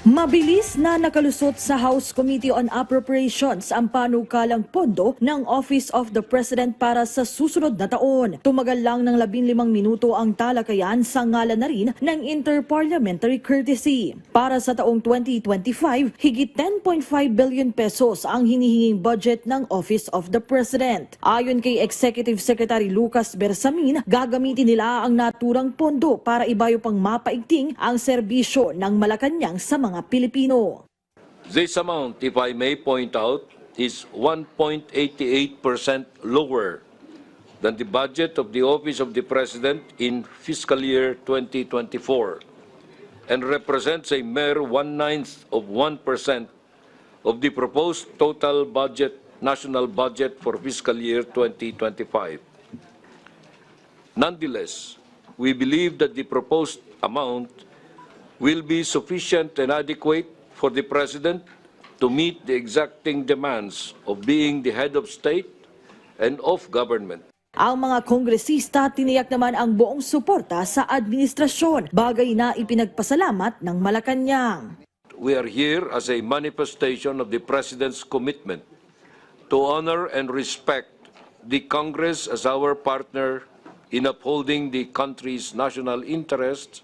Mabilis na nakalusot sa House Committee on Appropriations ang panukalang pondo ng Office of the President para sa susunod na taon. Tumagal lang ng 15 minuto ang talakayan sa ngalan na rin ng Interparliamentary Courtesy. Para sa taong 2025, higit 10.5 billion pesos ang hinihinging budget ng Office of the President. Ayon kay Executive Secretary Lucas Bersamin, gagamitin nila ang naturang pondo para ibayo pang mapaigting ang serbisyo ng Malacanang sa mga Pilipino. This amount, if I may point out, is 1.88% lower than the budget of the Office of the President in fiscal year 2024 and represents a mere 1/9 of 1% of the proposed total budget, national budget for fiscal year 2025. Nonetheless, we believe that the proposed amount will be sufficient and adequate for the President to meet the exacting demands of being the head of state and of government. Ang mga kongresista tiniyak naman ang buong suporta sa administrasyon, bagay na ipinagpasalamat ng Malacanang. We are here as a manifestation of the President's commitment to honor and respect the Congress as our partner in upholding the country's national interests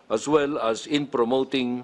as well as in promoting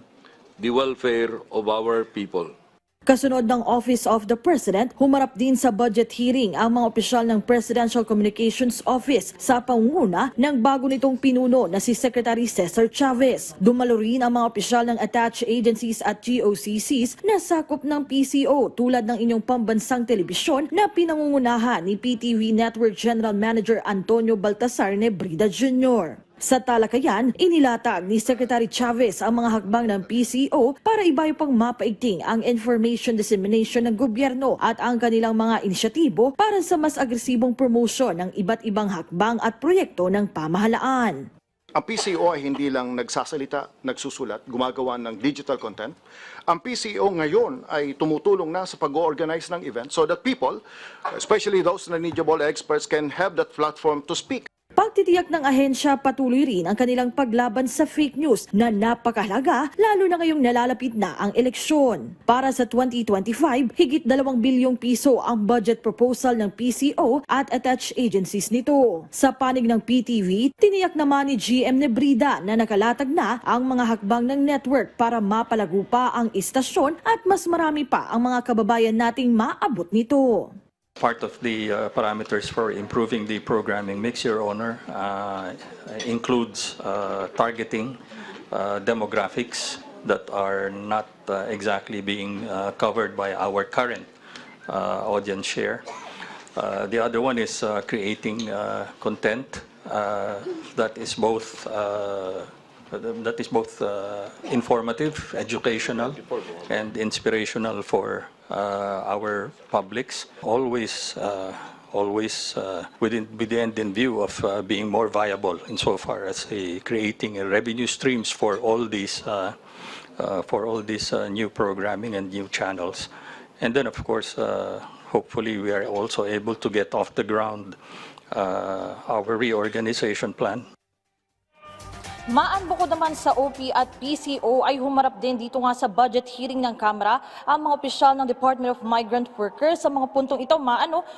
the welfare of our people. Kasunod ng Office of the President, humarap din sa budget hearing ang mga opisyal ng Presidential Communications Office sa pangunguna ng bago nitong pinuno na si Secretary Cesar Chavez. Dumalo rin ang mga opisyal ng attached agencies at GOCCs na sakop ng PCO tulad ng inyong pambansang telebisyon na pinangungunahan ni PTV Network General Manager Antonio Baltasar Nebrida Jr. Sa talakayan, inilatag ni Secretary Chavez ang mga hakbang ng PCO para ibayo pang mapaigting ang information dissemination ng gobyerno at ang kanilang mga inisyatibo para sa mas agresibong promosyon ng iba't ibang hakbang at proyekto ng pamahalaan. Ang PCO ay hindi lang nagsasalita, nagsusulat, gumagawa ng digital content. Ang PCO ngayon ay tumutulong na sa pag-organize ng event so that people, especially those knowledgeable experts, can have that platform to speak. Pagtitiyak ng ahensya, patuloy rin ang kanilang paglaban sa fake news na napakahalaga lalo na ngayong nalalapit na ang eleksyon. Para sa 2025, higit 2 bilyong piso ang budget proposal ng PCO at attached agencies nito. Sa panig ng PTV, tiniyak naman ni GM Nebrida na nakalatag na ang mga hakbang ng network para mapalago pa ang istasyon at mas marami pa ang mga kababayan nating maabot nito. Part of the parameters for improving the programming mix, Your Honor, includes targeting demographics that are not exactly being covered by our current audience share. The other one is creating content that is both informative, educational, and inspirational for our publics. Always with the end in view of being more viable insofar as creating revenue streams for all these new programming and new channels. And then, of course, hopefully we are also able to get off the ground our reorganization plan. Bukod naman sa OP at PCO ay humarap din dito nga sa budget hearing ng Kamara ang mga opisyal ng Department of Migrant Workers. Sa mga puntong ito,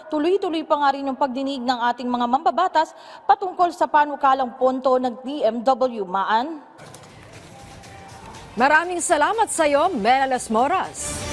tuloy-tuloy pa nga rin yung pagdinig ng ating mga mambabatas patungkol sa panukalang pondo ng DMW. Maraming salamat sa iyo, Mel Las Moras.